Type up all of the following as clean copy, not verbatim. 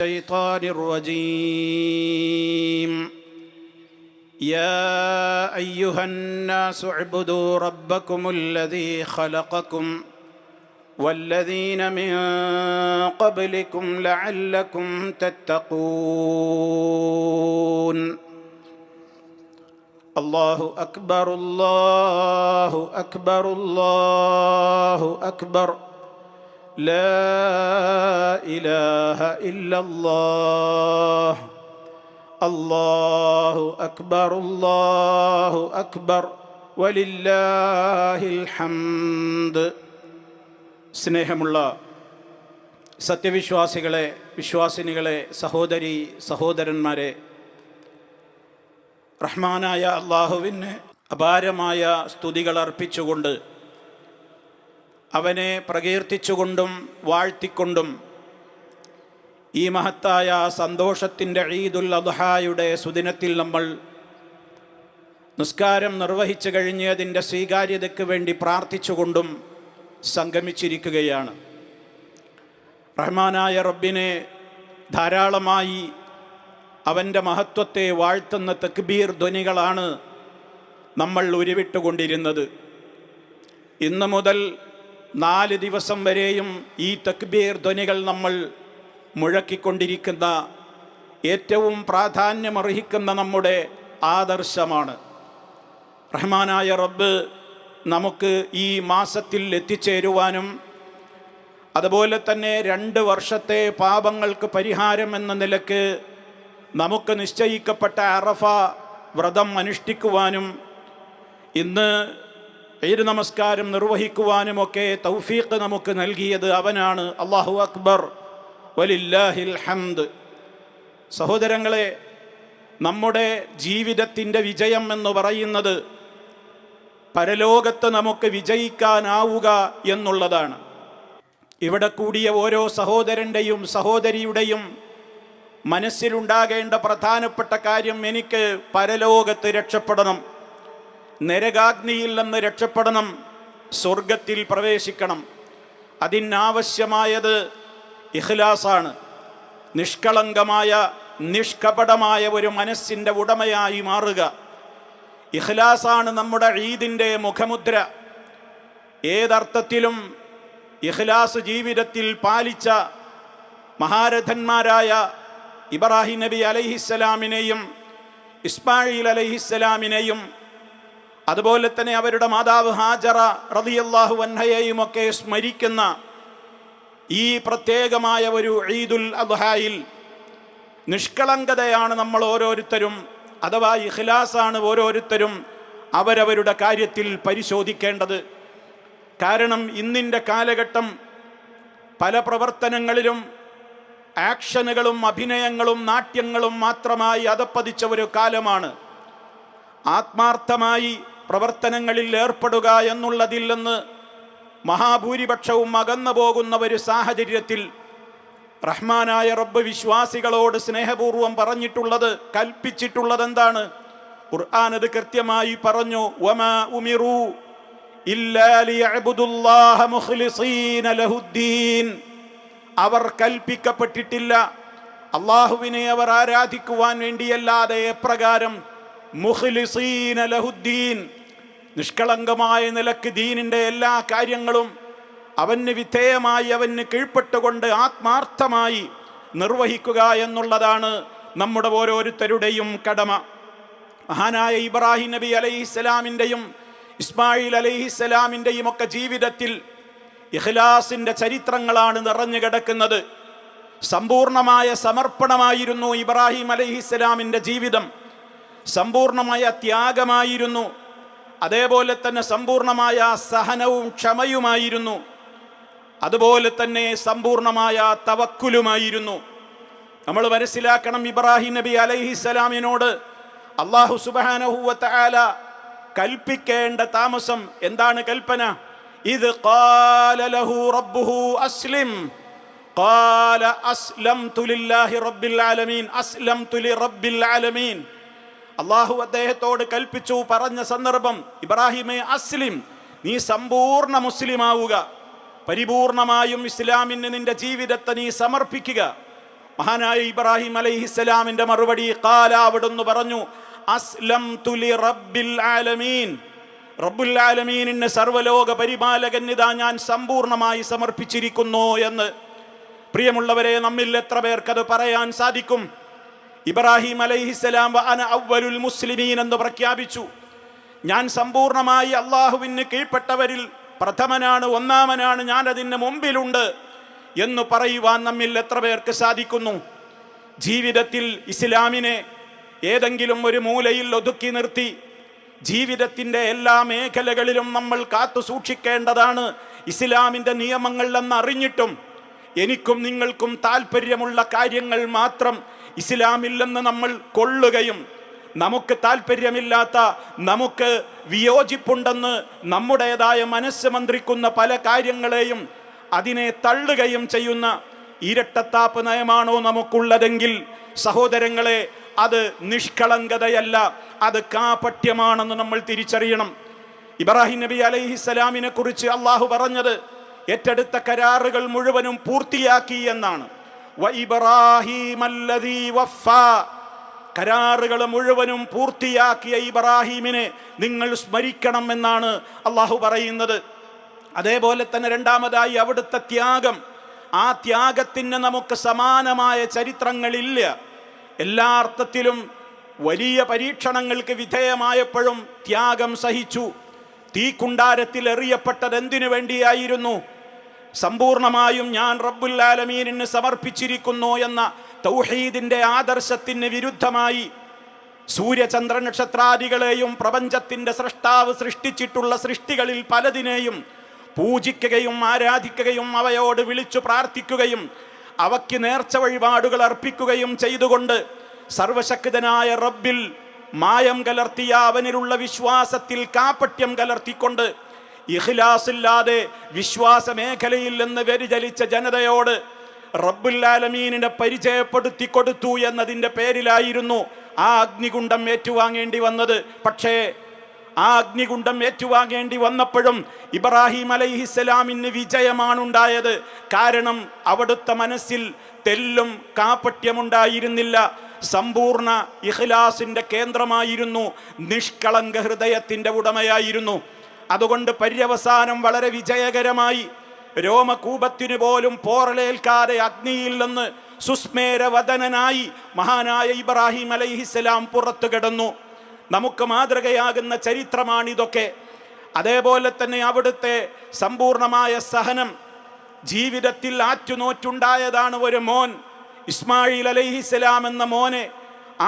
الشيطان الرجيم يا أيها الناس اعبدوا ربكم الذي خلقكم والذين من قبلكم لعلكم تتقون الله أكبر الله أكبر الله أكبر لا إله إلا الله الله أكبر الله أكبر ولله الحمد. സ്നേഹമുള്ള സത്യവിശ്വാസികളെ, വിശ്വാസിനികളെ, സഹോദരി സഹോദരന്മാരെ, റഹ്മാനായ അള്ളാഹുവിന് അപാരമായ സ്തുതികൾ അർപ്പിച്ചുകൊണ്ട് അവനെ പ്രകീർത്തിച്ചുകൊണ്ടും വാഴ്ത്തിക്കൊണ്ടും ഈ മഹത്തായ സന്തോഷത്തിൻ്റെ ഈദുൽ അദ്ഹായുടെ സുദിനത്തിൽ നമ്മൾ നിസ്കാരം നിർവഹിച്ചു കഴിഞ്ഞതിൻ്റെ സ്വീകാര്യതയ്ക്ക് വേണ്ടി പ്രാർത്ഥിച്ചുകൊണ്ടും സംഗമിച്ചിരിക്കുകയാണ്. റഹ്മാനായ റബ്ബിനെ ധാരാളമായി അവൻ്റെ മഹത്വത്തെ വാഴ്ത്തുന്ന തക്ബീർ ധ്വനികളാണ് നമ്മൾ ഉരുവിട്ടുകൊണ്ടിരുന്നത്. ഇന്നു മുതൽ 4 ദിവസം വരെയും ഈ തക്ബീർ ധ്വനികൾ നമ്മൾ മുഴക്കിക്കൊണ്ടിരിക്കുന്ന ഏറ്റവും പ്രാധാന്യമർഹിക്കുന്ന നമ്മുടെ ആദർശമാണ്. റഹ്മാനായ റബ്ബ് നമുക്ക് ഈ മാസത്തിൽ എത്തിച്ചേരുവാനും അതുപോലെ തന്നെ 2 വർഷത്തെ പാപങ്ങൾക്ക് പരിഹാരം എന്ന നിലക്ക് നമുക്ക് നിശ്ചയിക്കപ്പെട്ട അറഫ വ്രതം അനുഷ്ഠിക്കുവാനും ഇന്ന് ഈദ് നമസ്കാരം നിർവഹിക്കുവാനുമൊക്കെ തൗഫീഖ് നമുക്ക് നൽകിയത് അവനാണ്. അല്ലാഹു അക്ബർ വലില്ലാഹിൽ ഹംദ്. സഹോദരങ്ങളെ, നമ്മുടെ ജീവിതത്തിൻ്റെ വിജയം എന്ന് പറയുന്നത് പരലോകത്ത് നമുക്ക് വിജയിക്കാനാവുക എന്നുള്ളതാണ്. ഇവിടെ കൂടിയ ഓരോ സഹോദരൻ്റെയും സഹോദരിയുടെയും മനസ്സിലുണ്ടാകേണ്ട പ്രധാനപ്പെട്ട കാര്യം, എനിക്ക് പരലോകത്ത് രക്ഷപ്പെടണം, നരകാഗ്നിയിൽ നിന്ന് രക്ഷപ്പെടണം, സ്വർഗത്തിൽ പ്രവേശിക്കണം. അതിനാവശ്യമായത് ഇഖ്ലാസാണ്. നിഷ്കളങ്കമായ നിഷ്കപടമായ ഒരു മനസ്സിൻ്റെ ഉടമയായി മാറുക. ഇഖ്ലാസാണ് നമ്മുടെ ഈദിൻ്റെ മുഖമുദ്ര. ഏതർത്ഥത്തിലും ഇഖ്ലാസ് ജീവിതത്തിൽ പാലിച്ച മഹാരഥന്മാരായ ഇബ്രാഹിം നബി അലൈഹിസ്സലാമിനെയും ഇസ്മായിൽ അലൈഹിസ്സലാമിനെയും അതുപോലെ തന്നെ അവരുടെ മാതാവ് ഹാജറ റളിയല്ലാഹു അൻഹയെയും ഒക്കെ സ്മരിക്കുന്ന ഈ പ്രത്യേകമായ ഒരു ഈദുൽ അദ്ഹായിൽ നിഷ്കളങ്കതയാണ് നമ്മൾ ഓരോരുത്തരും, അഥവാ ഇഖ്ലാസാണ് ഓരോരുത്തരും അവരവരുടെ കാര്യത്തിൽ പരിശോധിക്കേണ്ടത്. കാരണം ഇന്നിൻ്റെ കാലഘട്ടം പല പ്രവർത്തനങ്ങളിലും ആക്ഷനുകളും അഭിനയങ്ങളും നാട്യങ്ങളും മാത്രമായി അധപ്പതിച്ച ഒരു കാലമാണ്. ആത്മാർത്ഥമായി പ്രവർത്തനങ്ങളിൽ ഏർപ്പെടുക എന്നുള്ളതിൽ നിന്ന് മഹാഭൂരിപക്ഷവും അകന്നു പോകുന്ന ഒരു സാഹചര്യത്തിൽ റഹ്മാനായ റബ്ബ് വിശ്വാസികളോട് സ്നേഹപൂർവം പറഞ്ഞിട്ടുള്ളത്, കൽപ്പിച്ചിട്ടുള്ളത് എന്താണ്? ഖുർആൻ അത് കൃത്യമായി പറഞ്ഞു. വമാ ഉമിറു ഇല്ലാ ലിയഅ്ബുദുല്ലാഹ മുഖ്ലിസീന ലഹുദ്ദീൻ. അവർ കൽപ്പിക്കപ്പെട്ടിട്ടില്ല അള്ളാഹുവിനെ അവർ ആരാധിക്കുവാൻ വേണ്ടിയല്ലാതെ എപ്രകാരം? മുഖ്ലിസീന ലഹുദ്ദീൻ, നിഷ്കളങ്കമായ നിലക്ക് ദീനിൻ്റെ എല്ലാ കാര്യങ്ങളും അവന് വിധേയമായി അവന് കീഴ്പ്പെട്ടുകൊണ്ട് ആത്മാർത്ഥമായി നിർവഹിക്കുക എന്നുള്ളതാണ് നമ്മുടെ ഓരോരുത്തരുടെയും കടമ. മഹാനായ ഇബ്രാഹിം നബി അലൈഹിസ്സലാമിൻ്റെയും ഇസ്മായിൽ അലൈഹിസ്സലാമിൻ്റെയും ഒക്കെ ജീവിതത്തിൽ ഇഖ്ലാസിൻ്റെ ചരിത്രങ്ങളാണ് നിറഞ്ഞു കിടക്കുന്നത്. സമ്പൂർണമായ സമർപ്പണമായിരുന്നു ഇബ്രാഹിം അലൈഹിസ്സലാമിൻ്റെ ജീവിതം. സമ്പൂർണമായ ത്യാഗമായിരുന്നു. അതേപോലെ തന്നെ സമ്പൂർണമായ സഹനവും ക്ഷമയുമായിരുന്നു. അതുപോലെ തന്നെ സമ്പൂർണമായ തവക്കുലുമായിരുന്നു. നമ്മൾ മനസ്സിലാക്കണം, ഇബ്രാഹിം നബി അലൈഹിസ്സലാമിനോട് അല്ലാഹു സുബ്ഹാനഹു വ തആല കൽപ്പിക്കേണ്ട താമസം എന്താണ് കൽപ്പന? ഇദ് ഖാല ലഹു റബ്ബുഹു അസ്ലിം ഖാല അസ്ലംതു ലില്ലാഹി റബ്ബിൽ ആലമീൻ. അസ്ലംതു ലിറബ്ബിൽ ആലമീൻ. അള്ളാഹു അദ്ദേഹത്തോട് കൽപ്പിച്ചു പറഞ്ഞ സന്ദർഭം, ഇബ്രാഹിമേ അസ്ലിം, നീ സമ്പൂർണ്ണ മുസ്ലിമാവുക, പരിപൂർണമായും ഇസ്ലാമിന് നിന്റെ ജീവിതത്തെ നീ സമർപ്പിക്കുക. മഹാനായ ഇബ്രാഹിം അലൈഹിസ്സലാമിന്റെ മറുപടി ഖാല, അവിടുന്ന് പറഞ്ഞു, അസ്ലംതു ലി റബ്ബിൽ ആലമീൻ, റബ്ബുൽ ആലമീനിന് സർവ്വലോക പരിപാലകനിതാ ഞാൻ സമ്പൂർണമായി സമർപ്പിച്ചിരിക്കുന്നു എന്ന്. പ്രിയമുള്ളവരെ, നമ്മിൽ എത്ര പേർക്കത് പറയാൻ സാധിക്കും? ഇബ്രാഹിം അലൈഹിസ്സലാം വഅന അവ്വലുൽ മുസ്ലിമീൻ എന്ന് പ്രഖ്യാപിച്ചു. ഞാൻ സമ്പൂർണമായി അള്ളാഹുവിന് കീഴ്പ്പെട്ടവരിൽ പ്രഥമനാണ്, ഒന്നാമനാണ്, ഞാൻ അതിന് മുമ്പിലുണ്ട് എന്ന് പറയുവാൻ നമ്മിൽ എത്ര പേർക്ക് സാധിക്കുന്നു? ജീവിതത്തിൽ ഇസ്ലാമിനെ ഏതെങ്കിലും ഒരു മൂലയിൽ ഒതുക്കി നിർത്തി ജീവിതത്തിൻ്റെ എല്ലാ മേഖലകളിലും നമ്മൾ കാത്തു സൂക്ഷിക്കേണ്ടതാണ് ഇസ്ലാമിൻ്റെ നിയമങ്ങൾ എന്നറിഞ്ഞിട്ടും എനിക്കും നിങ്ങൾക്കും താല്പര്യമുള്ള കാര്യങ്ങൾ മാത്രം ഇസ്ലാമില്ലെന്ന് നമ്മൾ കൊള്ളുകയും നമുക്ക് താല്പര്യമില്ലാത്ത, നമുക്ക് വിയോജിപ്പുണ്ടെന്ന് നമ്മുടേതായ മനസ്സ് മന്ത്രിക്കുന്ന പല കാര്യങ്ങളെയും അതിനെ തള്ളുകയും ചെയ്യുന്ന ഇരട്ടത്താപ്പ് നയമാണോ നമുക്കുള്ളതെങ്കിൽ സഹോദരങ്ങളെ, അത് നിഷ്കളങ്കതയല്ല, അത് കാപട്യമാണെന്ന് നമ്മൾ തിരിച്ചറിയണം. ഇബ്രാഹിം നബി അലൈഹിസ്സലാമിനെ കുറിച്ച് അള്ളാഹു പറഞ്ഞത് ഏറ്റെടുത്ത കരാറുകൾ മുഴുവനും പൂർത്തിയാക്കി എന്നാണ്. കരാറുകൾ മുഴുവനും പൂർത്തിയാക്കിയ ഇബ്രാഹിമിനെ നിങ്ങൾ സ്മരിക്കണം എന്നാണ് അള്ളാഹു പറയുന്നത്. അതേപോലെ തന്നെ രണ്ടാമതായി അവിടുത്തെ ത്യാഗം, ആ ത്യാഗത്തിന് നമുക്ക് സമാനമായ ചരിത്രങ്ങളില്ല. എല്ലാ അർത്ഥത്തിലും വലിയ പരീക്ഷണങ്ങൾക്ക് വിധേയമായപ്പോഴും ത്യാഗം സഹിച്ചു. തീക്കുണ്ടാരത്തിൽ എറിയപ്പെട്ടത് എന്തിനു വേണ്ടിയായിരുന്നു? സമ്പൂർണമായും ഞാൻ റബ്ബുൽ ആലമീനിന് സമർപ്പിച്ചിരിക്കുന്നു എന്ന തൗഹീദിന്റെ ആദർശത്തിന് വിരുദ്ധമായി സൂര്യചന്ദ്ര നക്ഷത്രാദികളെയും പ്രപഞ്ചത്തിന്റെ സൃഷ്ടാവ് സൃഷ്ടിച്ചിട്ടുള്ള സൃഷ്ടികളിൽ പലതിനെയും പൂജിക്കുകയും ആരാധിക്കുകയും അവയോട് വിളിച്ചു പ്രാർത്ഥിക്കുകയും അവയ്ക്ക് നേർച്ച വഴിപാടുകൾ അർപ്പിക്കുകയും ചെയ്തുകൊണ്ട് സർവശക്തനായ റബ്ബിൽ മായം കലർത്തിയ അവനിലുള്ള വിശ്വാസത്തിൽ കാപട്യം കലർത്തിക്കൊണ്ട് ഇഖ്ലാസില്ലാതെ വിശ്വാസ മേഖലയിൽ നിന്ന് വ്യതിചലിച്ച ജനതയോട് റബ്ബുൽ ആലമീനിനെ പരിചയപ്പെടുത്തി കൊടുത്തു എന്നതിൻ്റെ പേരിലായിരുന്നു ആ അഗ്നികുണ്ഡം ഏറ്റുവാങ്ങേണ്ടി വന്നത്. പക്ഷേ ആ അഗ്നികുണ്ഡം ഏറ്റുവാങ്ങേണ്ടി വന്നപ്പോഴും ഇബ്രാഹിം അലൈഹിസ്സലാമിന് വിജയമാണുണ്ടായത്. കാരണം അവിടുത്തെ മനസ്സിൽ തെല്ലും കാപട്യമുണ്ടായിരുന്നില്ല. സമ്പൂർണ്ണ ഇഖ്ലാസിന്റെ കേന്ദ്രമായിരുന്നു, നിഷ്കളങ്ക ഹൃദയത്തിന്റെ ഉടമയായിരുന്നു. അതുകൊണ്ട് പര്യവസാനം വളരെ വിജയകരമായി രോമകൂപത്തിനു പോലും പോറലേൽക്കാതെ അഗ്നിയിൽ നിന്ന് സുസ്മേരവദനായി മഹാനായ ഇബ്രാഹിം അലൈഹിസ്സലാം പുറത്തു കിടന്നു. നമുക്ക് മാതൃകയാകുന്ന ചരിത്രമാണിതൊക്കെ. അതേപോലെ തന്നെ അവിടുത്തെ സമ്പൂർണമായ സഹനം, ജീവിതത്തിൽ ആറ്റുനോറ്റുണ്ടായതാണ് ഒരു മോൻ ഇസ്മായിൽ അലൈഹിസ്സലാം എന്ന മോനെ.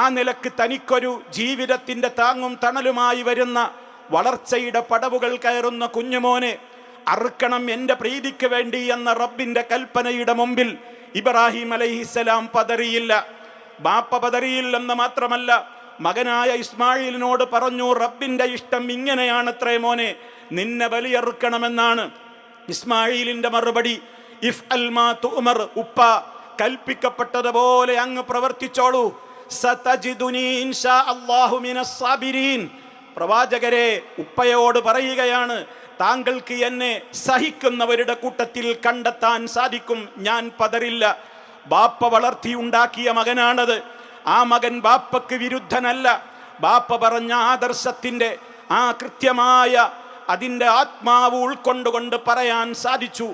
ആ നിലക്ക് തനിക്കൊരു ജീവിതത്തിൻ്റെ താങ്ങും തണലുമായി വരുന്ന വളർച്ചയുടെ പടവുകൾ കയറുന്ന കുഞ്ഞുമോനെ അറുക്കണം എൻ്റെ പ്രീതിക്ക് വേണ്ടി എന്ന റബ്ബിൻ്റെ കൽപ്പനയുടെ മുമ്പിൽ ഇബ്രാഹിം അലൈഹിസ്സലാം പതറിയില്ല. ബാപ്പ പതറിയില്ലെന്ന് മാത്രമല്ല, മകനായ ഇസ്മായിലിനോട് പറഞ്ഞു, റബ്ബിൻ്റെ ഇഷ്ടം ഇങ്ങനെയാണത്രേ മോനെ, നിന്നെ ബലിയറുക്കണമെന്നാണ്. ഇസ്മായിലിൻ്റെ മറുപടി, ഇഫ് അൽ മാ തുഅ്മർ, ഉപ്പ കൽപ്പിക്കപ്പെട്ടതുപോലെ അങ്ങ് പ്രവർത്തിച്ചോളൂ. സതജിദുനി ഇൻഷാ അല്ലാഹു മിനസ് സാബിരീൻ. പ്രവാചകരെ, ഉപ്പയോട് പറയുകയാണ്, താങ്കൾക്ക് എന്നെ സഹിക്കുന്നവരുടെ കൂട്ടത്തിൽ കണ്ടെത്താൻ സാധിക്കും, ഞാൻ പതറില്ല. ബാപ്പ വളർത്തിയുണ്ടാക്കിയ മകനാണത്. ആ മകൻ ബാപ്പക്ക് വിരുദ്ധനല്ല. ബാപ്പ പറഞ്ഞ ആദർശത്തിൻ്റെ ആ കൃത്യമായ അതിൻ്റെ ആത്മാവ് ഉൾക്കൊണ്ടുകൊണ്ട് പറയാൻ സാധിച്ചു.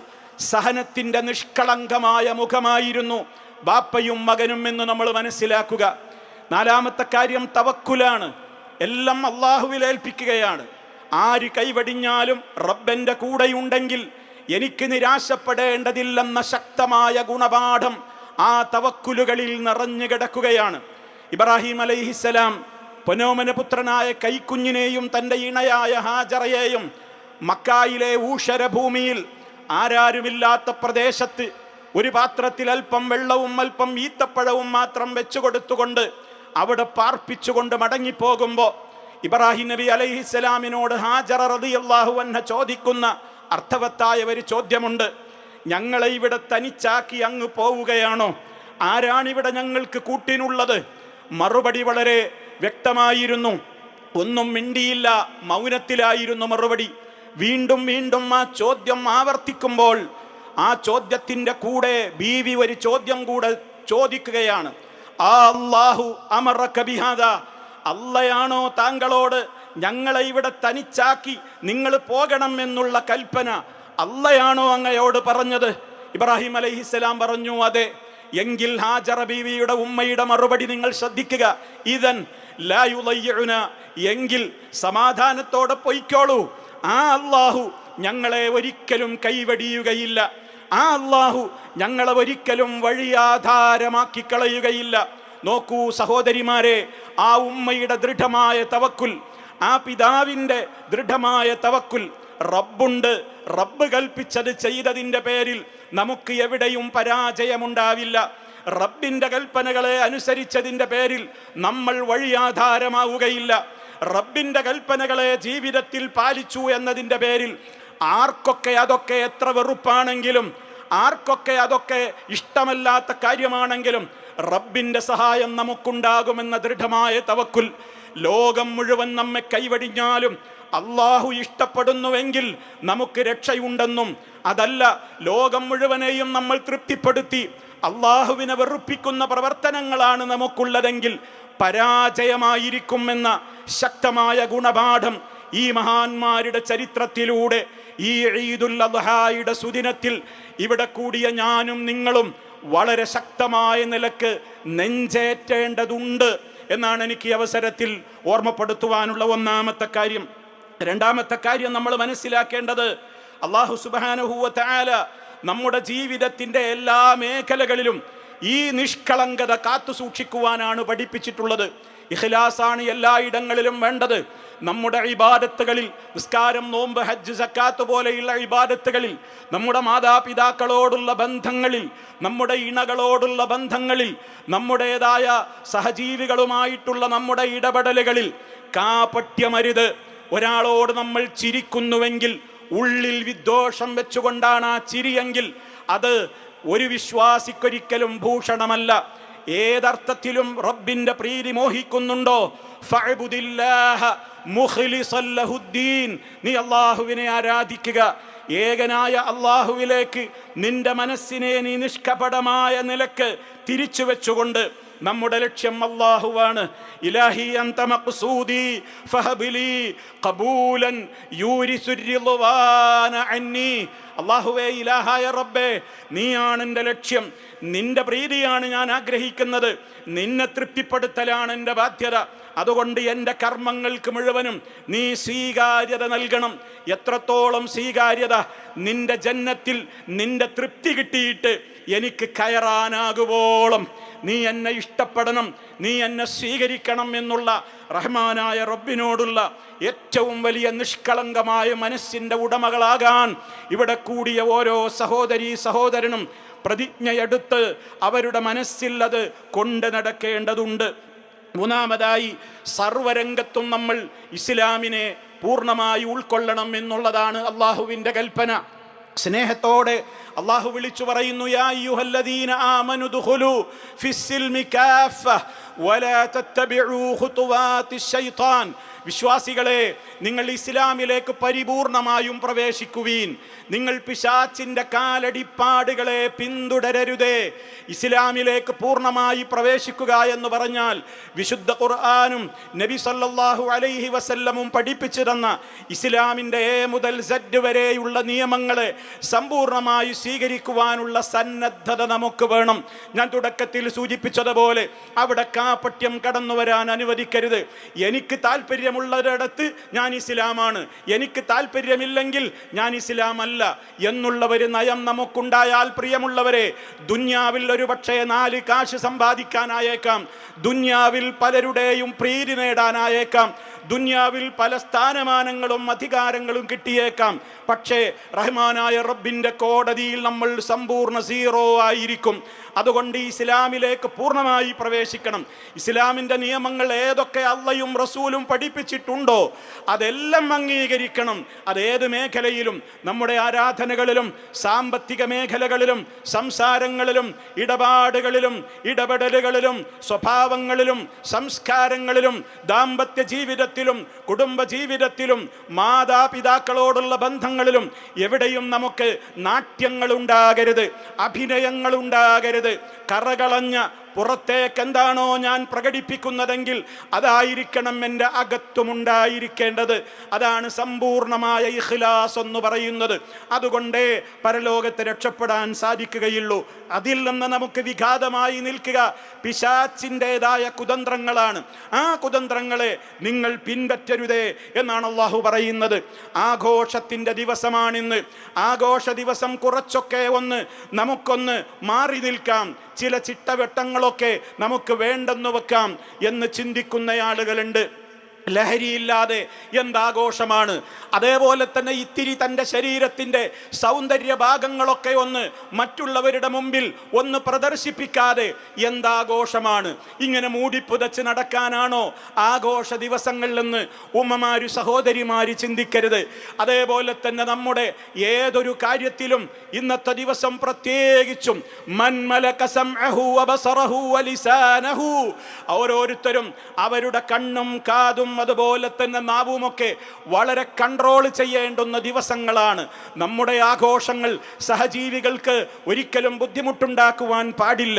സഹനത്തിൻ്റെ നിഷ്കളങ്കമായ മുഖമായിരുന്നു ബാപ്പയും മകനും എന്ന് നമ്മൾ മനസ്സിലാക്കുക. നാലാമത്തെ കാര്യം തവക്കുലാണ്. എല്ലാം അള്ളാഹുവിൽ ഏൽപ്പിക്കുകയാണ്. ആര് കൈവടിഞ്ഞാലും റബ്ബൻ്റെ കൂടെയുണ്ടെങ്കിൽ എനിക്ക് നിരാശപ്പെടേണ്ടതില്ലെന്ന ശക്തമായ ഗുണപാഠം ആ തവക്കുലുകളിൽ നിറഞ്ഞു കിടക്കുകയാണ്. ഇബ്രാഹിം അലൈഹിസ്സലാം പൊന്നോമന പുത്രനായ കൈക്കുഞ്ഞിനെയും തൻ്റെ ഇണയായ ഹാജറയെയും മക്കായിലെ ഊഷരഭൂമിയിൽ ആരാരുമില്ലാത്ത പ്രദേശത്ത് ഒരു പാത്രത്തിൽ അല്പം വെള്ളവും അല്പം ഈത്തപ്പഴവും മാത്രം വെച്ചു കൊടുത്തുകൊണ്ട് അവിടെ പാർപ്പിച്ചുകൊണ്ട് മടങ്ങിപ്പോകുമ്പോൾ ഇബ്രാഹിം നബി അലൈഹിസ്സലാമിനോട് ഹാജറ റളിയല്ലാഹു അൻഹ ചോദിക്കുന്ന അർത്ഥവത്തായ ഒരു ചോദ്യമുണ്ട്. ഞങ്ങളെ ഇവിടെ തനിച്ചാക്കി അങ്ങ് പോവുകയാണോ? ആരാണിവിടെ ഞങ്ങൾക്ക് കൂട്ടിനുള്ളത്? മറുപടി വളരെ വ്യക്തമായിരുന്നു. ഒന്നും മിണ്ടിയില്ല, മൗനത്തിലായിരുന്നു മറുപടി. വീണ്ടും വീണ്ടും ആ ചോദ്യം ആവർത്തിക്കുമ്പോൾ ആ ചോദ്യത്തിൻ്റെ കൂടെ ബീവി ഒരു ചോദ്യം കൂടെ ചോദിക്കുകയാണ്, ആ അല്ലാഹു അമറക ബിഹാദാ, അല്ലയാണോ താങ്കളോട് ഞങ്ങളെ ഇവിടെ തനിച്ചാക്കി നിങ്ങൾ പോകണം എന്നുള്ള കൽപ്പന അല്ലയാണോ അങ്ങയോട് പറഞ്ഞത്? ഇബ്രാഹിം അലൈഹിസ്സലാം പറഞ്ഞു, അതെ. എങ്കിൽ ഹാജറ ബീവിയുടെ ഉമ്മയുടെ മറുപടി നിങ്ങൾ ശ്രദ്ധിക്കുക. ഇദൻ ലാ യുളയ്യിഉന, എങ്കിൽ സമാധാനത്തോടെ പൊയ്ക്കോളൂ. ആ അല്ലാഹു ഞങ്ങളെ ഒരിക്കലും കൈവടിയുകയില്ല. ആ അല്ലാഹു ഞങ്ങളെ ഒരിക്കലും വഴിയാധാരമാക്കി കളയുകയില്ല. നോക്കൂ സഹോദരിമാരെ, ആ ഉമ്മയുടെ ദൃഢമായ തവക്കുൽ, ആ പിതാവിൻ്റെ ദൃഢമായ തവക്കുൽ. റബ്ബുണ്ട്, റബ്ബ് കൽപ്പിച്ചത് ചെയ്തതിൻ്റെ പേരിൽ നമുക്ക് എവിടെയും പരാജയമുണ്ടാവില്ല. റബ്ബിൻ്റെ കൽപ്പനകളെ അനുസരിച്ചതിൻ്റെ പേരിൽ നമ്മൾ വഴിയാധാരമാവുകയില്ല. റബ്ബിൻ്റെ കൽപ്പനകളെ ജീവിതത്തിൽ പാലിച്ചു എന്നതിൻ്റെ പേരിൽ ആർക്കൊക്കെ അതൊക്കെ എത്ര വെറുപ്പാണെങ്കിലും, ആർക്കൊക്കെ അതൊക്കെ ഇഷ്ടമല്ലാത്ത കാര്യമാണെങ്കിലും റബ്ബിൻ്റെ സഹായം നമുക്കുണ്ടാകുമെന്ന ദൃഢമായ തവക്കുൽ. ലോകം മുഴുവൻ നമ്മെ കൈവടിഞ്ഞാലും അള്ളാഹു ഇഷ്ടപ്പെടുന്നുവെങ്കിൽ നമുക്ക് രക്ഷയുണ്ടെന്നും, അതല്ല ലോകം മുഴുവനെയും നമ്മൾ തൃപ്തിപ്പെടുത്തി അള്ളാഹുവിനെ വെറുപ്പിക്കുന്ന പ്രവർത്തനങ്ങളാണ് നമുക്കുള്ളതെങ്കിൽ പരാജയമായിരിക്കുമെന്ന ശക്തമായ ഗുണപാഠം ഈ മഹാന്മാരുടെ ചരിത്രത്തിലൂടെ ഈ ഈദുൽ അദ്ഹായുടെ സുദിനത്തിൽ ഇവിടെ കൂടിയ ഞാനും നിങ്ങളും വളരെ ശക്തമായ നിലക്ക് നെഞ്ചേറ്റേണ്ടതുണ്ട് എന്നാണ് എനിക്ക് ഈ അവസരത്തിൽ ഓർമ്മപ്പെടുത്തുവാനുള്ള ഒന്നാമത്തെ കാര്യം. രണ്ടാമത്തെ കാര്യം നമ്മൾ മനസ്സിലാക്കേണ്ടത്, അല്ലാഹു സുബ്ഹാനഹു വ തആല നമ്മുടെ ജീവിതത്തിൻ്റെ എല്ലാ മേഖലകളിലും ഈ നിഷ്കളങ്കത കാത്തു സൂക്ഷിക്കുവാനാണ് പഠിപ്പിച്ചിട്ടുള്ളത്. ഇഖ്ലാസാണ് എല്ലായിടങ്ങളിലും വേണ്ടത്. നമ്മുടെ ഇബാദത്തുകളിൽ, നിസ്കാരം, നോമ്പ്, ഹജ്ജ്, സക്കാത്ത് പോലെയുള്ള ഇബാദത്തുകളിൽ, നമ്മുടെ മാതാപിതാക്കളോടുള്ള ബന്ധങ്ങളിൽ, നമ്മുടെ ഇണകളോടുള്ള ബന്ധങ്ങളിൽ, നമ്മുടേതായ സഹജീവികളുമായിട്ടുള്ള നമ്മുടെ ഇടപെടലുകളിൽ കാപട്യമരുത്. ഒരാളോട് നമ്മൾ ചിരിക്കുന്നുവെങ്കിൽ ഉള്ളിൽ വിദ്വേഷം വെച്ചുകൊണ്ടാണ് ആ ചിരിയെങ്കിൽ അത് ഒരു വിശ്വാസിക്കൊരിക്കലും ഭൂഷണമല്ല. ഏതർത്ഥത്തിലും റബ്ബിന്റെ പ്രീതി മോഹിക്കുന്നുണ്ടോ, ഫഅ്ബുദില്ലാഹ മുഖ്ലിസൻ ലഹുദ്ദീൻ, നീ അല്ലാഹുവിനെ ആരാധിക്കുക. ഏകനായ അല്ലാഹുവിലേക്ക് നിന്റെ മനസ്സിനെ നീ നിഷ്കപടമായ നിലക്ക് തിരിച്ചു വെച്ചുകൊണ്ട്, നമ്മുടെ ലക്ഷ്യം അല്ലാഹുവാണ്. ഇലാഹി അൻത മഖ്സൂദി ഫഹബിലി ഖബൂലൻ യൂരിസുർ റിദ്വാന അന്നി. അല്ലാഹുവേ, ഇലാഹായ റബ്ബേ, നീയാണ് എൻ്റെ ലക്ഷ്യം, നിന്റെ പ്രീതിയാണ് ഞാൻ ആഗ്രഹിക്കുന്നത്, നിന്നെ തൃപ്തിപ്പെടുത്തലാണ് എൻ്റെ ബാധ്യത. അതുകൊണ്ട് എൻ്റെ കർമ്മങ്ങൾക്ക് മുഴുവനും നീ സ്വീകാര്യത നൽകണം. എത്രത്തോളം സ്വീകാര്യത? നിന്റെ ജന്നത്തിൽ നിന്റെ തൃപ്തി കിട്ടിയിട്ട് എനിക്ക് കയറാനാകുവോളം നീ എന്നെ ഇഷ്ടപ്പെടണം, നീ എന്നെ സ്വീകരിക്കണം എന്നുള്ള റഹ്മാനായ റബ്ബിനോടുള്ള ഏറ്റവും വലിയ നിഷ്കളങ്കമായ മനസ്സിൻ്റെ ഉടമകളാകാൻ ഇവിടെ കൂടിയ ഓരോ സഹോദരീ സഹോദരനും പ്രതിജ്ഞയെടുത്ത് അവരുടെ മനസ്സിൽ അത് കൊണ്ട് നടക്കേണ്ടതുണ്ട്. മൂന്നാമതായി, സർവരംഗത്തും നമ്മൾ ഇസ്ലാമിനെ പൂർണ്ണമായി ഉൾക്കൊള്ളണം എന്നുള്ളതാണ് അള്ളാഹുവിൻ്റെ കൽപ്പന. സ്നേഹത്തോടെ അള്ളാഹു വിളിച്ചു പറയുന്നു, യാ അയ്യുഹല്ലദീന ആമനു ദുഖുലു ഫിസ്സിൽമി കാഫ വലാ തത്തബിഉ ഖുതുവാതിശ് ശൈത്താൻ. വിശ്വാസികളെ, നിങ്ങൾ ഇസ്ലാമിലേക്ക് പരിപൂർണമായും പ്രവേശിക്കുവീൻ. നിങ്ങൾ പിശാചിന്റെ കാലടിപ്പാടുകളെ പിന്തുടരരുതേ. ഇസ്ലാമിലേക്ക് പൂർണ്ണമായി പ്രവേശിക്കുക എന്ന് പറഞ്ഞാൽ വിശുദ്ധ ഖുർആനും നബി സല്ലല്ലാഹു അലൈഹി വസല്ലമും പഠിപ്പിച്ചു തന്ന ഇസ്ലാമിൻ്റെ എ മുതൽ സെഡ് വരെയുള്ള നിയമങ്ങളെ സമ്പൂർണ്ണമായി സ്വീകരിക്കുവാനുള്ള സന്നദ്ധത നമുക്ക് വേണം. ഞാൻ തുടക്കത്തിൽ സൂചിപ്പിച്ചതുപോലെ അവിടെ കാപട്യം കടന്നു വരാൻ അനുവദിക്കരുത്. എനിക്ക് താല്പര്യമുള്ളവരിടത്ത് ഞാൻ ഇസ്ലാമാണ്, എനിക്ക് താല്പര്യമില്ലെങ്കിൽ ഞാൻ ഇസ്ലാം അല്ല എന്നുള്ള ഒരു നയം നമുക്കുണ്ടായാൽ, പ്രിയമുള്ളവരെ, ദുന്യാവിൽ ഒരു പക്ഷേ 4 കാശ് സമ്പാദിക്കാനായേക്കാം, ദുന്യാവിൽ പലരുടെയും പ്രീതി നേടാനായേക്കാം, ദുന്യാവിൽ പല സ്ഥാനമാനങ്ങളും അധികാരങ്ങളും കിട്ടിയേക്കാം. പക്ഷേ റഹ്മാനായ റബ്ബിൻ്റെ കോടതിയിൽ നമ്മൾ സമ്പൂർണ്ണ സീറോ ആയിരിക്കും. അതുകൊണ്ട് ഇസ്ലാമിലേക്ക് പൂർണ്ണമായി പ്രവേശിക്കണം. ഇസ്ലാമിൻ്റെ നിയമങ്ങൾ ഏതൊക്കെ അള്ളയും റസൂലും പഠിപ്പിച്ചിട്ടുണ്ടോ അതെല്ലാം അംഗീകരിക്കണം. അതേത് മേഖലയിലും, നമ്മുടെ ആരാധനകളിലും സാമ്പത്തിക മേഖലകളിലും സംസാരങ്ങളിലും ഇടപാടുകളിലും ഇടപെടലുകളിലും സ്വഭാവങ്ങളിലും സംസ്കാരങ്ങളിലും ദാമ്പത്യ ജീവിതത്തിലും കുടുംബ ജീവിതത്തിലും മാതാപിതാക്കളോടുള്ള ബന്ധങ്ങളിലും എവിടെയും നമുക്ക് നാട്യങ്ങളുണ്ടാകരുത്, അഭിനയങ്ങളുണ്ടാകരുത്. ചിന്തിക്കരുത്. കറകളഞ്ഞ പുറത്തേക്ക് എന്താണോ ഞാൻ പ്രകടിപ്പിക്കുന്നതെങ്കിൽ അതായിരിക്കണം എൻ്റെ അകത്തുമുണ്ടായിരിക്കേണ്ടത്. അതാണ് സമ്പൂർണമായ ഇഖ്ലാസ് എന്ന് പറയുന്നത്. അതുകൊണ്ടേ പരലോകത്ത് രക്ഷപ്പെടാൻ സാധിക്കുകയുള്ളൂ. അതിൽ നിന്ന് നമുക്ക് വിഘാതമായി നിൽക്കുക പിശാചിൻ്റെതായ കുതന്ത്രങ്ങളാണ്. ആ കുതന്ത്രങ്ങളെ നിങ്ങൾ പിൻപറ്റരുതേ എന്നാണ് അള്ളാഹു പറയുന്നത്. ആഘോഷത്തിൻ്റെ ദിവസമാണിന്ന്. ആഘോഷ ദിവസം കുറച്ചൊക്കെ നമുക്കൊന്ന് മാറി നിൽക്കാം, ചില ചിട്ടവട്ടങ്ങളൊക്കെ നമുക്ക് വേണ്ടെന്ന് വെക്കാം എന്ന് ചിന്തിക്കുന്ന ആളുകളുണ്ട്. ലഹരിയില്ലാതെ എന്താഘോഷമാണ്. അതേപോലെ തന്നെ ഇത്തിരി തൻ്റെ ശരീരത്തിൻ്റെ സൗന്ദര്യ ഭാഗങ്ങളൊക്കെ മറ്റുള്ളവരുടെ മുമ്പിൽ പ്രദർശിപ്പിക്കാതെ എന്താഘോഷമാണ്. ഇങ്ങനെ മൂടിപ്പുതച്ച് നടക്കാനാണോ ആഘോഷ ദിവസങ്ങളിലെന്ന് ഉമ്മമാര് സഹോദരിമാര് ചിന്തിക്കരുത്. അതേപോലെ തന്നെ നമ്മുടെ ഏതൊരു കാര്യത്തിലും ഇന്നത്തെ ദിവസം പ്രത്യേകിച്ചും ഓരോരുത്തരും അവരുടെ കണ്ണും കാതും അതുപോലെ തന്നെ നാവുമൊക്കെ വളരെ കൺട്രോൾ ചെയ്യേണ്ടുന്ന ദിവസങ്ങളാണ്. നമ്മുടെ ആഘോഷങ്ങൾ സഹജീവികൾക്ക് ഒരിക്കലും ബുദ്ധിമുട്ടുണ്ടാക്കുവാൻ പാടില്ല.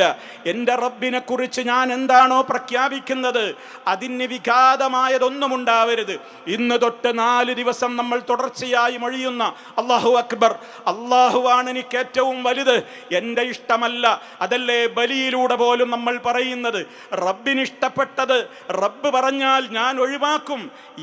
എൻ്റെ റബ്ബിനെ കുറിച്ച് ഞാൻ എന്താണോ പ്രഖ്യാപിക്കുന്നത് അതിന് വിഘാതമായതൊന്നും ഉണ്ടാവരുത്. ഇന്ന് തൊട്ട് 4 ദിവസം നമ്മൾ തുടർച്ചയായി മൊഴിയുന്ന അല്ലാഹു അക്ബർ, അല്ലാഹുവാണ് എനിക്ക് ഏറ്റവും വലുത്, എൻ്റെ ഇഷ്ടമല്ല. അതല്ലേ ബലിയിലൂടെ പോലും നമ്മൾ പറയുന്നത്. റബ്ബിന് ഇഷ്ടപ്പെട്ടത് റബ്ബ് പറഞ്ഞാൽ ഞാൻ ഒഴിവാക്കും,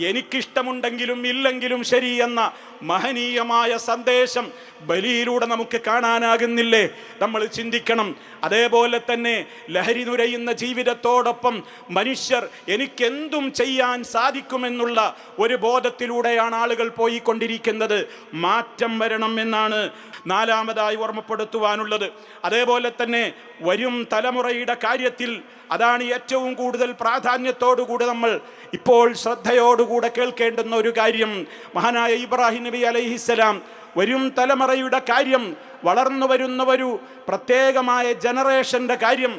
എനിക്കിഷ്ടമുണ്ടെങ്കിലും ഇല്ലെങ്കിലും ശരി എന്ന മഹനീയമായ സന്ദേശം ബലിയിലൂടെ നമുക്ക് കാണാനാകുന്നില്ലേ? നമ്മൾ ചിന്തിക്കണം. അതേപോലെ തന്നെ ലഹരി നുരയുന്ന ജീവിതത്തോടൊപ്പം മനുഷ്യർ എനിക്കെന്തും ചെയ്യാൻ സാധിക്കുമെന്നുള്ള ഒരു ബോധത്തിലൂടെയാണ് ആളുകൾ പോയിക്കൊണ്ടിരിക്കുന്നത്. മാറ്റം വരണം എന്നാണ് 4ാമതായി ഓർമ്മപ്പെടുത്തുവാനുള്ളത്. അതേപോലെ തന്നെ വരും തലമുറയുടെ കാര്യത്തിൽ അതാണ് ഏറ്റവും കൂടുതൽ പ്രാധാന്യത്തോടുകൂടി നമ്മൾ ഇപ്പോൾ ശ്രദ്ധയോടുകൂടെ കേൾക്കേണ്ടുന്ന ഒരു കാര്യം. മഹാനായ ഇബ്രാഹിം നബി അലൈഹിസ്സലാം വരും തലമുറയുടെ കാര്യം, വളർന്നു വരുന്ന ഒരു പ്രത്യേകമായ ജനറേഷൻ്റെ കാര്യം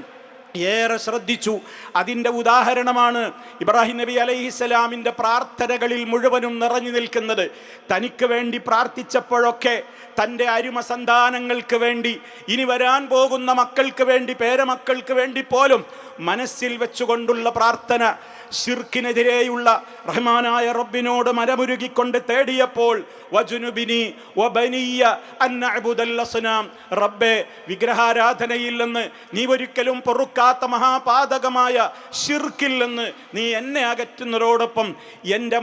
ഏറെ ശ്രദ്ധിച്ചു. അതിൻ്റെ ഉദാഹരണമാണ് ഇബ്രാഹിം നബി അലൈഹിസ്സലാമിൻ്റെ പ്രാർത്ഥനകളിൽ മുഴുവനും നിറഞ്ഞു നിൽക്കുന്നത്. തനിക്ക് വേണ്ടി പ്രാർത്ഥിച്ചപ്പോഴൊക്കെ തൻ്റെ അരുമ സന്താനങ്ങൾക്ക് വേണ്ടി, ഇനി വരാൻ പോകുന്ന മക്കൾക്ക് വേണ്ടി, പേരമക്കൾക്ക് വേണ്ടി പോലും മനസ്സിൽ വെച്ചുകൊണ്ടുള്ള പ്രാർത്ഥന. ശിർക്കിനെതിരെയുള്ള റഹ്മാനായ റബ്ബിനോട് മരമുരുകിക്കൊണ്ട് തേടിയപ്പോൾ വജുനുബിനി വബനിയ അൻ നഅ്ബുദൽ അസ്നാം, റബ്ബേ വിഗ്രഹാരാധനയിൽ നിന്ന്, നീ ഒരിക്കലും പൊറുക്കാത്ത മഹാപാതകമായ ശിർക്കിൽ നിന്ന് നീ എന്നെ അകറ്റുന്നതോടൊപ്പം എൻ്റെ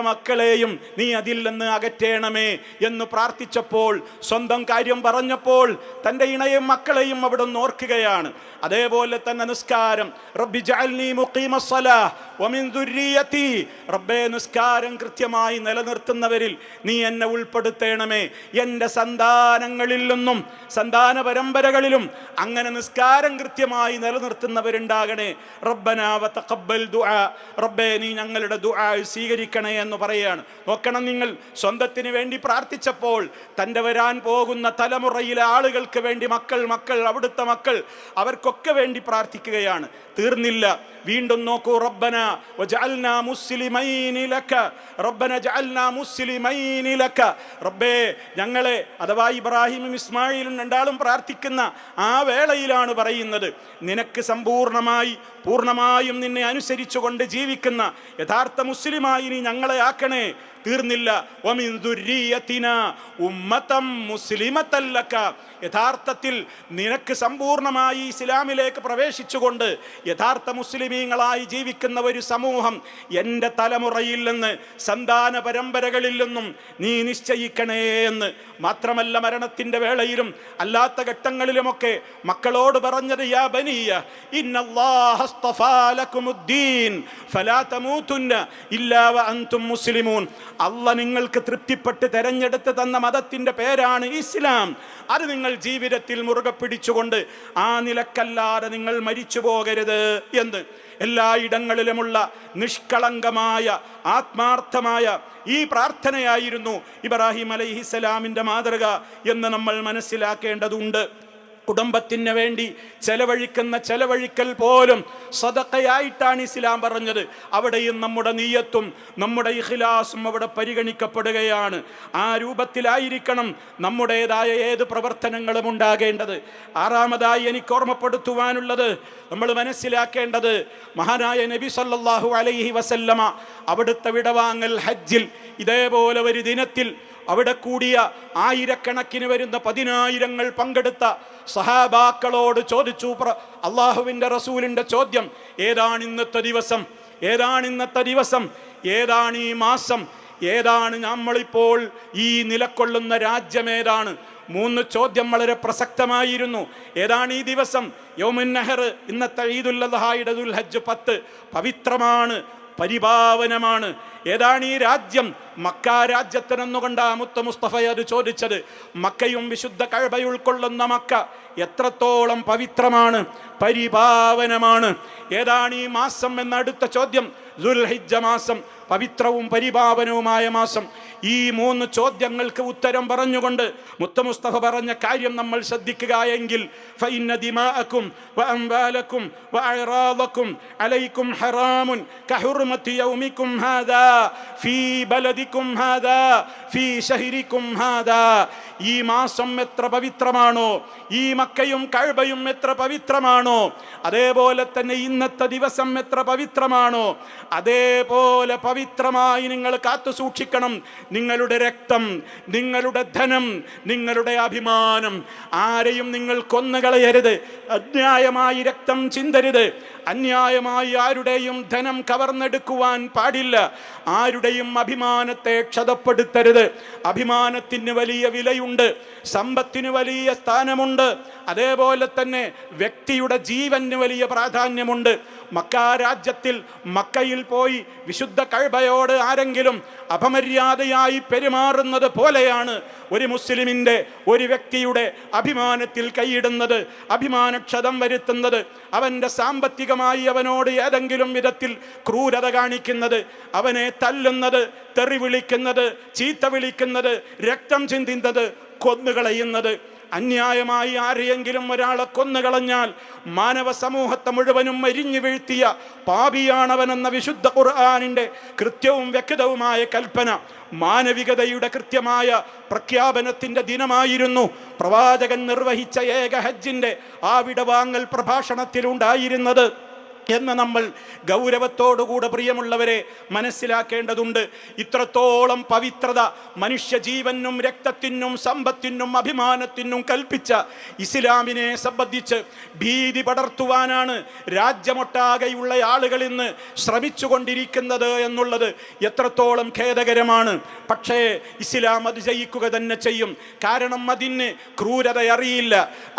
മക്കളെയും നീ അതിൽ നിന്ന് അകറ്റേണമേ എന്ന് പ്രാർത്ഥിച്ചപ്പോൾ, സ്വന്തം കാര്യം പറഞ്ഞപ്പോൾ തൻ്റെ ഇണയും മക്കളെയും അവിടെ നിന്ന് ഓർക്കുകയാണ്. അതേപോലെ തന്നെ നിസ്കാരം, റബ്ബി ജഅൽനി മുഖീമസ്സലാഹ് വമിൻ ദുർരിയതി, റബ്ബേ നിസ്കാരം കൃത്യമായി നിലനിർത്തുന്നവരിൽ നീ എന്നെ ഉൾപ്പെടുത്തേണമേ, എൻ്റെ സന്താനങ്ങളിൽ നിന്നും സന്താന പരമ്പരകളിലും അങ്ങനെ നിസ്കാരം കൃത്യമായി നിലനിർത്തുന്നവരുണ്ടാകണേ. റബ്ബനാ വതഖബ്ബൽ ദുആ, റബ്ബേ നീ ഞങ്ങളുടെ ദുആ സ്വീകരിക്കണേ എന്ന് പറയുകയാണ്. നോക്കണം, നിങ്ങൾ സ്വന്തത്തിന് വേണ്ടി പ്രാർത്ഥിച്ചപ്പോൾ തൻ്റെ വരാൻ പോകുന്ന തലമുറയിലെ ആളുകൾക്ക് വേണ്ടി, മക്കൾ അവിടുത്തെ മക്കൾ, അവർക്കൊക്കെ വേണ്ടി പ്രാർത്ഥിക്കുകയാണ്. തീർന്നില്ല, വീണ്ടും നോക്കൂ. റബ്ബന വജഅൽനാ മുസ്ലിമൈനി ലക, റബ്ബന ജഅൽനാ മുസ്ലിമൈനി ലക, റബ്ബേ ഞങ്ങളെ, അഥവാ ഇബ്രാഹിമും ഇസ്മായിലും രണ്ടാളും പ്രാർത്ഥിക്കുന്ന ആ വേളയിലാണ് പറയുന്നത്, നിനക്ക് പൂർണ്ണമായും നിന്നെ അനുസരിച്ചുകൊണ്ട് ജീവിക്കുന്ന യഥാർത്ഥ മുസ്ലിമായി നീ ഞങ്ങളെ ആക്കണേ. തീർന്നില്ല, വമിൻ ദുർരിയതിനാ ഉമ്മതൻ മുസ്ലിമതൻ ലക, യഥാർത്ഥത്തിൽ നിനക്ക് സമ്പൂർണമായി ഇസ്ലാമിലേക്ക് പ്രവേശിച്ചുകൊണ്ട് യഥാർത്ഥ മുസ്ലിമീങ്ങളായി ജീവിക്കുന്ന ഒരു സമൂഹം എൻ്റെ തലമുറയിൽ നിന്ന്, സന്താന പരമ്പരകളിൽ നിന്നും നീ നിശ്ചയിക്കണേ എന്ന്. മാത്രമല്ല, മരണത്തിൻ്റെ വേളയിലും അല്ലാത്ത ഘട്ടങ്ങളിലുമൊക്കെ മക്കളോട് പറഞ്ഞത്, യാ ബനിയ ഇന്നല്ലാഹ അസ്തഫാ ലകുമുദ്ദീൻ ഫലാ തമൂതുന്ന ഇല്ലാ വഅൻതും മുസ്ലിമൂൻ, അല്ലാഹ് നിങ്ങൾക്ക് തൃപ്തിപ്പെട്ട് തെരഞ്ഞെടുത്ത് തന്ന മതത്തിൻ്റെ പേരാണ് ഇസ്ലാം. അത് നിങ്ങൾ ജീവിതത്തിൽ മുറുകെ പിടിച്ചുകൊണ്ട് ആ നിലക്കല്ലാതെ നിങ്ങൾ മരിച്ചു പോകരുത് എന്ന്. എല്ലായിടങ്ങളിലുമുള്ള നിഷ്കളങ്കമായ ആത്മാർത്ഥമായ ഈ പ്രാർത്ഥനയായിരുന്നു ഇബ്രാഹിം അലൈഹിസ്സലാമിൻ്റെ മാതൃക എന്ന് നമ്മൾ മനസ്സിലാക്കേണ്ടതുണ്ട്. കുടുംബത്തിന് വേണ്ടി ചെലവഴിക്കുന്ന ചെലവഴിക്കൽ പോലും സദഖയായിട്ടാണ് ഇസ്ലാം പറഞ്ഞത്. അവിടെയും നമ്മുടെ നിയ്യത്തും നമ്മുടെ ഇഖ്ലാസും അവിടെ പരിഗണിക്കപ്പെടുകയാണ്. ആ രൂപത്തിലായിരിക്കണം നമ്മുടേതായ ഏത് പ്രവർത്തനങ്ങളും ഉണ്ടാകേണ്ടത്. ആറാമതായി എനിക്ക് ഓർമ്മപ്പെടുത്തുവാനുള്ളത്, നമ്മൾ മനസ്സിലാക്കേണ്ടത്, മഹാനായ നബി സല്ലല്ലാഹു അലൈഹി വസല്ലമ അവിടുത്തെ വിടവാങ്ങൽ ഹജ്ജിൽ ഇതേപോലെ ഒരു ദിനത്തിൽ അവിടെ കൂടിയ ആയിരക്കണക്കിന് വരുന്ന 10,000 പങ്കെടുത്ത സഹാബാക്കളോട് ചോദിച്ചു. അള്ളാഹുവിൻ്റെ റസൂലിൻ്റെ ചോദ്യം, ഏതാണ് ഇന്നത്തെ ദിവസം, ഏതാണ് ഇന്നത്തെ ദിവസം, ഏതാണ് ഈ മാസം, ഏതാണ് നമ്മളിപ്പോൾ ഈ നിലകൊള്ളുന്ന രാജ്യം ഏതാണ്? 3 ചോദ്യം വളരെ പ്രസക്തമായിരുന്നു. ഏതാണ് ഈ ദിവസം? യൗമുൻ നഹർ, ഇന്നത്തെ ഈദുൽ അദ്ഹായുടെ ദുൽഹജ്ജ് 10 പവിത്രമാണ്, പരിപാവനമാണ്. ഏതാണ് ഈ രാജ്യം? മക്ക രാജ്യത്തിനെന്നുകൊണ്ടാ മുത്ത മുസ്തഫ അത് ചോദിച്ചത്. മക്കയും വിശുദ്ധ കഅബ ഉൾക്കൊള്ളുന്ന മക്ക എത്രത്തോളം പവിത്രമാണ്, പരിപാവനമാണ്. ഏതാണ് ഈ മാസം എന്ന അടുത്ത ചോദ്യം? ദുൽഹിജ്ജ മാസം, പവിത്രവും പരിപാവനവുമായ മാസം. ഈ 3 ചോദ്യങ്ങൾക്ക് ഉത്തരം പറഞ്ഞുകൊണ്ട് മുത്ത മുസ്തഫ പറഞ്ഞ കാര്യം നമ്മൾ ശ്രദ്ധിക്കുക എങ്കിൽ, ഫഇന്ന ദിമാഅക്കും വഅംവാലക്കും വഅറാദക്കും അലൈക്കും ഹറാമുൻ കഹുർമതി യൗമിക്കും ഹാദാ ഫീ ബലദിക്കും ഹാദാ ഫീ ശഹരിക്കും ഹാദാ. ഈ മാസം എത്ര പവിത്രമാണോ, ഈ മക്കയും കഅബയും എത്ര പവിത്രമാണോ, അതേപോലെ തന്നെ ഇന്നത്തെ ദിവസം എത്ര പവിത്രമാണോ, അതേപോലെ പവിത്രമായി നിങ്ങൾ കാത്തു സൂക്ഷിക്കണം നിങ്ങളുടെ രക്തം, നിങ്ങളുടെ ധനം, നിങ്ങളുടെ അഭിമാനം. ആരെയും നിങ്ങൾ കൊന്നുകളയരുത്, അന്യായമായി രക്തം ചിന്തരുത്, അന്യായമായി ആരുടെയും ധനം കവർന്നെടുക്കുവാൻ പാടില്ല, ആരുടെയും അഭിമാനത്തെ ക്ഷതപ്പെടുത്തരുത്. അഭിമാനത്തിന് വലിയ വിലയുണ്ട്, സമ്പത്തിന് വലിയ സ്ഥാനമുണ്ട്, അതേപോലെ തന്നെ വ്യക്തിയുടെ ജീവന് വലിയ പ്രാധാന്യമുണ്ട്. മക്ക രാജ്യത്തിൽ മക്കയിൽ പോയി വിശുദ്ധ കഅബയോട് ആരെങ്കിലും അപമര്യാദയായി പെരുമാറുന്നത് പോലെയാണ് ഒരു മുസ്ലിമിൻ്റെ, ഒരു വ്യക്തിയുടെ അഭിമാനത്തിൽ കൈയിടുന്നത്, അഭിമാനക്ഷതം വരുത്തുന്നത്, അവൻ്റെ സാമ്പത്തികമായി അവനോട് ഏതെങ്കിലും വിധത്തിൽ ക്രൂരത കാണിക്കുന്നത്, അവനെ തല്ലുന്നത്, തെറി വിളിക്കുന്നത്, ചീത്ത വിളിക്കുന്നത്, രക്തം ചിന്തുന്നത്, കൊന്നുകളയുന്നത്. അന്യായമായി ആരെയെങ്കിലും ഒരാളെ കൊന്നുകളഞ്ഞാൽ മാനവ സമൂഹത്തെ മുഴുവനും എരിഞ്ഞു വീഴ്ത്തിയ പാപിയാണവനെന്ന വിശുദ്ധ ഖുർആനിൻ്റെ കൃത്യവും വ്യക്തവുമായ കൽപ്പന, മാനവികതയുടെ കൃത്യമായ പ്രഖ്യാപനത്തിൻ്റെ ദിനമായിരുന്നു പ്രവാചകൻ നിർവഹിച്ച ഏക ഹജ്ജിൻ്റെ ആ വിടവാങ്ങൽ പ്രഭാഷണത്തിലുണ്ടായിരുന്നത് എന്ന് നമ്മൾ ഗൗരവത്തോടുകൂടെ പ്രിയമുള്ളവരെ മനസ്സിലാക്കേണ്ടതുണ്ട്. ഇത്രത്തോളം പവിത്രത മനുഷ്യ ജീവനും രക്തത്തിനും സമ്പത്തിനും അഭിമാനത്തിനും കൽപ്പിച്ച ഇസ്ലാമിനെ സംബന്ധിച്ച് ഭീതി പടർത്തുവാനാണ് രാജ്യമൊട്ടാകെയുള്ള ആളുകൾ ഇന്ന് ശ്രമിച്ചുകൊണ്ടിരിക്കുന്നത് എന്നുള്ളത് എത്രത്തോളം ഖേദകരമാണ്. പക്ഷേ ഇസ്ലാം അത് ജയിക്കുക തന്നെ ചെയ്യും. കാരണം അതിന് ക്രൂരത അറിയില്ല,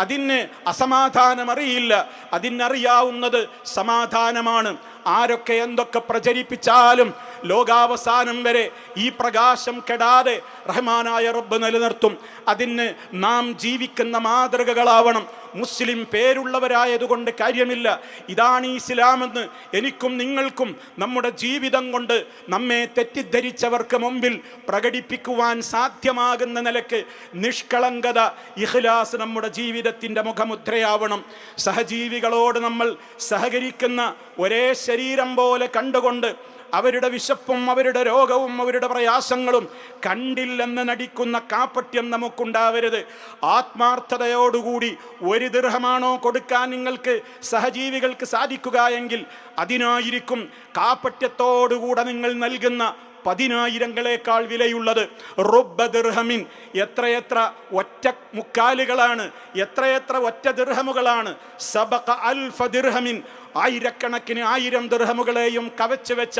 അതിന് അസമാധാനം അറിയില്ല, അതിനറിയാവുന്നത് സമാധാനമാണ്. ആരൊക്കെ എന്തൊക്കെ പ്രചരിപ്പിച്ചാലും ലോകാവസാനം വരെ ഈ പ്രകാശം കെടാതെ റഹ്മാനായ റബ്ബ് നിലനിർത്തും. അതിന് നാം ജീവിക്കുന്ന മാതൃകകളാവണം. മുസ്ലിം പേരുള്ളവരായതുകൊണ്ട് കാര്യമില്ല. ഇതാണ് ഇസ്ലാമെന്ന് എനിക്കും നിങ്ങൾക്കും നമ്മുടെ ജീവിതം കൊണ്ട് നമ്മെ തെറ്റിദ്ധരിച്ചവർക്ക് മുമ്പിൽ പ്രകടിപ്പിക്കുവാൻ സാധ്യമാകുന്ന നിലക്ക് നിഷ്കളങ്കത, ഇഖ്ലാസ് നമ്മുടെ ജീവിതത്തിൻ്റെ മുഖമുദ്രയാവണം. സഹജീവികളോട് നമ്മൾ സഹകരിക്കുന്ന ഒരേ ശരീരം പോലെ കണ്ടുകൊണ്ട് അവരുടെ വിശപ്പും അവരുടെ രോഗവും അവരുടെ പ്രയാസങ്ങളും കണ്ടില്ലെന്ന് നടിക്കുന്ന കാപട്യം നമുക്കുണ്ടാവരുത്. ആത്മാർത്ഥതയോടുകൂടി 1 ദിർഹമാണോ കൊടുക്കാൻ നിങ്ങൾക്ക് സഹജീവികൾക്ക് സാധിക്കുക എങ്കിൽ അതിനായിരിക്കും കാപട്യത്തോടുകൂടെ നിങ്ങൾ നൽകുന്ന 10,000 വിലയുള്ളത്. റുബ്ബ ദിർഹമിൻ, എത്രയെത്ര ഒറ്റ മുക്കാലുകളാണ്, എത്രയെത്ര ഒറ്റ ദിർഹമുകളാണ്. സബഖ അൽഫ ദിർഹമിൻ, ആയിരക്കണക്കിന് 1000 ദിർഹമുകളെയും കവച്ചു വെച്ച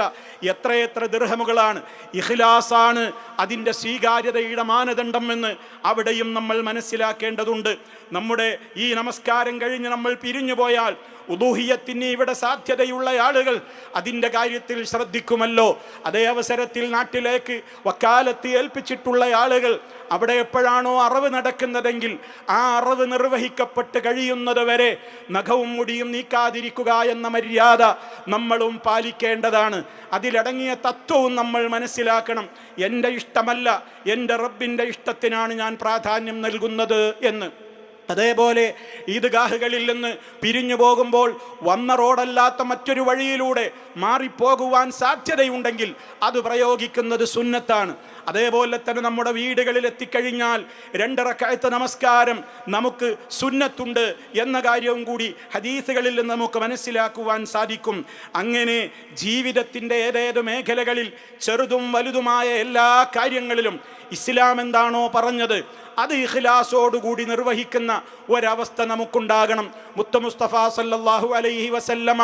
എത്രയെത്ര ദിർഹമുകളാണ്. ഇഖ്ലാസാണ് അതിൻ്റെ സ്വീകാര്യതയുടെ മാനദണ്ഡം എന്ന് അവിടെയും നമ്മൾ മനസ്സിലാക്കേണ്ടതുണ്ട്. നമ്മുടെ ഈ നമസ്കാരം കഴിഞ്ഞ് നമ്മൾ പിരിഞ്ഞു പോയാൽ ഉദൂഹിയത്തിന് ഇവിടെ സാധ്യതയുള്ള ആളുകൾ അതിൻ്റെ കാര്യത്തിൽ ശ്രദ്ധിക്കുമല്ലോ. അതേ അവസരത്തിൽ നാട്ടിലേക്ക് വക്കാലത്ത് ഏൽപ്പിച്ചിട്ടുള്ള ആളുകൾ അവിടെ എപ്പോഴാണോ അറവ് നടക്കുന്നതെങ്കിൽ ആ അറവ് നിർവഹിക്കപ്പെട്ട് കഴിയുന്നത് വരെ നഖവും മുടിയും നീക്കാതിരിക്കുക എന്ന മര്യാദ നമ്മളും പാലിക്കേണ്ടതാണ്. അതിലടങ്ങിയ തത്വവും നമ്മൾ മനസ്സിലാക്കണം. എൻ്റെ ഇഷ്ടമല്ല, എൻ്റെ റബ്ബിൻ്റെ ഇഷ്ടത്തിനാണ് ഞാൻ പ്രാധാന്യം നൽകുന്നത് എന്ന്. അതേപോലെ ഈദ്ഗാഹുകളിൽ നിന്ന് പിരിഞ്ഞു പോകുമ്പോൾ വന്ന റോഡല്ലാത്ത മറ്റൊരു വഴിയിലൂടെ മാറിപ്പോകുവാൻ സാധ്യതയുണ്ടെങ്കിൽ അത് പ്രയോഗിക്കുന്നത് സുന്നത്താണ്. അതേപോലെ തന്നെ നമ്മുടെ വീടുകളിൽ എത്തിക്കഴിഞ്ഞാൽ 2 റക്അത്ത് നമസ്കാരം നമുക്ക് സുന്നത്തുണ്ട് എന്ന കാര്യവും കൂടി ഹദീസുകളിൽ നിന്ന് നമുക്ക് മനസ്സിലാക്കുവാൻ സാധിക്കും. അങ്ങനെ ജീവിതത്തിൻ്റെ ഏതേത് മേഖലകളിൽ ചെറുതും വലുതുമായ എല്ലാ കാര്യങ്ങളിലും ഇസ്ലാം എന്താണോ പറഞ്ഞത് അത് ഇഖ്ലാസോടുകൂടി നിർവഹിക്കുന്ന ഒരവസ്ഥ നമുക്കുണ്ടാകണം. മുത്ത മുസ്തഫ സല്ലല്ലാഹു അലൈഹി വസല്ലമ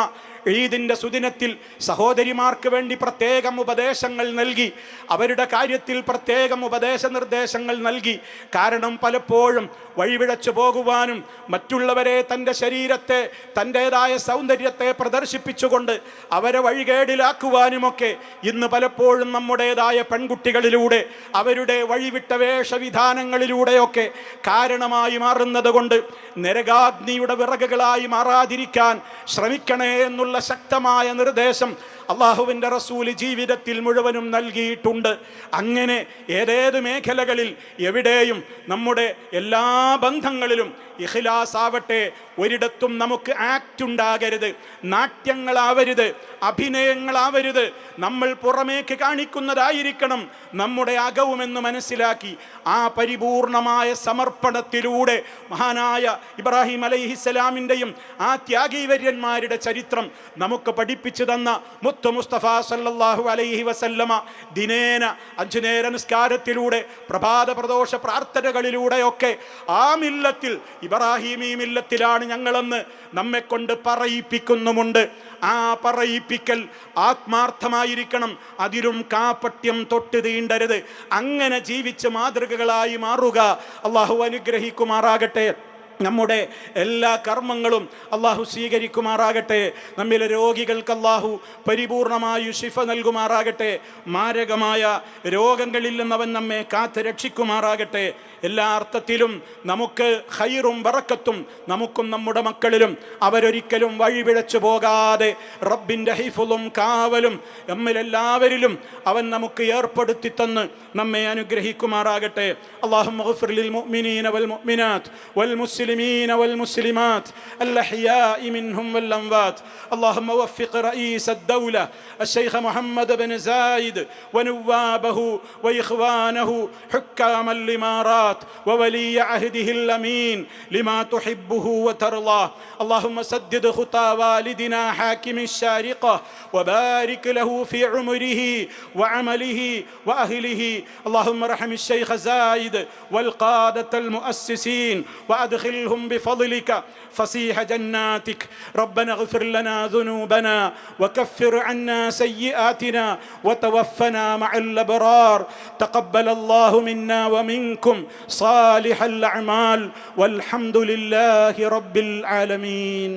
ഈദിൻ്റെ സുദിനത്തിൽ സഹോദരിമാർക്ക് വേണ്ടി പ്രത്യേകം ഉപദേശങ്ങൾ നൽകി, അവരുടെ കാര്യത്തിൽ പ്രത്യേകം ഉപദേശ നിർദ്ദേശങ്ങൾ നൽകി. കാരണം പലപ്പോഴും വഴിപിഴച്ചു പോകുവാനും മറ്റുള്ളവരെ തൻ്റെ ശരീരത്തെ തൻ്റേതായ സൗന്ദര്യത്തെ പ്രദർശിപ്പിച്ചുകൊണ്ട് അവരെ വഴികേടിലാക്കുവാനുമൊക്കെ ഇന്ന് പലപ്പോഴും നമ്മുടേതായ പെൺകുട്ടികളിലൂടെ അവരുടെ വഴിവിട്ട വേഷവിധാനങ്ങളിലൂടെയൊക്കെ കാരണമായി മാറുന്നത് കൊണ്ട് നരകാഗ്നിയുടെ വിറകുകളായി മാറാതിരിക്കാൻ ശ്രമിക്കണേ എന്നുള്ള ശക്തമായ നിർദ്ദേശം അള്ളാഹുവിൻ്റെ റസൂല് ജീവിതത്തിൽ മുഴുവനും നൽകിയിട്ടുണ്ട്. അങ്ങനെ ഏതേത് മേഖലകളിൽ എവിടെയും നമ്മുടെ എല്ലാ ബന്ധങ്ങളിലും ഇഖ്ലാസ് ആവട്ടെ. ഒരിടത്തും നമുക്ക് ആക്ട് ഉണ്ടാകരുത്, നാട്യങ്ങളാവരുത്, അഭിനയങ്ങളാവരുത്. നമ്മൾ പുറമേക്ക് കാണിക്കുന്നതായിരിക്കണം നമ്മുടെ അകവുമെന്ന് മനസ്സിലാക്കി ആ പരിപൂർണമായ സമർപ്പണത്തിലൂടെ മഹാനായ ഇബ്രാഹിം അലൈഹിസ്സലാമിൻ്റെയും ആ ത്യാഗീവര്യന്മാരുടെ ചരിത്രം നമുക്ക് പഠിപ്പിച്ചു തന്ന മുത്ത് മുസ്തഫ സല്ലല്ലാഹു അലൈഹി വസല്ലമ ദിനേന 5 നേര നിസ്കാരത്തിലൂടെ പ്രഭാത പ്രദോഷ പ്രാർത്ഥനകളിലൂടെയൊക്കെ ആ മില്ലത്തിൽ ഇബ്രാഹിമീ മില്ലത്തിലാണ് ഞങ്ങളെന്ന് നമ്മെ കൊണ്ട് പറയിപ്പിക്കുന്നുമുണ്ട്. ആ പറയിപ്പിക്കൽ ആത്മാർത്ഥമായിരിക്കണം, അതിലും കാപട്യം തൊട്ട് തീണ്ടരുത്. അങ്ങനെ ജീവിച്ച് മാതൃകകളായി മാറുക. അള്ളാഹു അനുഗ്രഹിക്കുമാറാകട്ടെ. നമ്മുടെ എല്ലാ കർമ്മങ്ങളും അള്ളാഹു സ്വീകരിക്കുമാറാകട്ടെ. നമ്മിലെ രോഗികൾക്ക് അള്ളാഹു പരിപൂർണമായി ശിഫ നൽകുമാറാകട്ടെ. മാരകമായ രോഗങ്ങളിൽ നിന്നവൻ നമ്മെ കാത്ത് രക്ഷിക്കുമാറാകട്ടെ. എല്ലാ അർത്ഥത്തിലും നമുക്ക് ഖൈറും ബറക്കത്തും നമുക്കും നമ്മുടെ മക്കളിലും അവരൊരിക്കലും വഴിപിഴച്ചു പോകാതെ റബ്ബിൻ്റെ ഹിഫ്ളും കാവലും നമ്മിലെല്ലാവരിലും അവൻ നമുക്ക് ഏർപ്പെടുത്തി തന്ന് നമ്മെ അനുഗ്രഹിക്കുമാറാകട്ടെ. അല്ലാഹുമ്മ ഗ്ഫിർ ലിൽ മുഅ്മിനീന വൽ മുഅ്മിനാത്ത് വൽ മുസ്ലിമീന വൽ മുസ്ലിമാത്ത് അൽഅഹ്യാഇ മിൻഹും വൽ അംവാത്ത്. اللهم وفق رئيس الدولة الشيخ محمد بن زايد ونوابه وإخوانه حكام الإمارات وولي عهده الأمين لما تحبه وترضاه. اللهم سدد خطى والدنا حاكم الشارقة وبارك له في عمره وعمله وأهله. اللهم ارحم الشيخ زايد والقادة المؤسسين وأدخلهم بفضلك فصيح جناتك. ربنا اغفر لنا ذنوبنا وكفر عنا سيئاتنا وتوفنا مع الأبرار. تقبل الله منا ومنكم صالح الأعمال والحمد لله رب العالمين.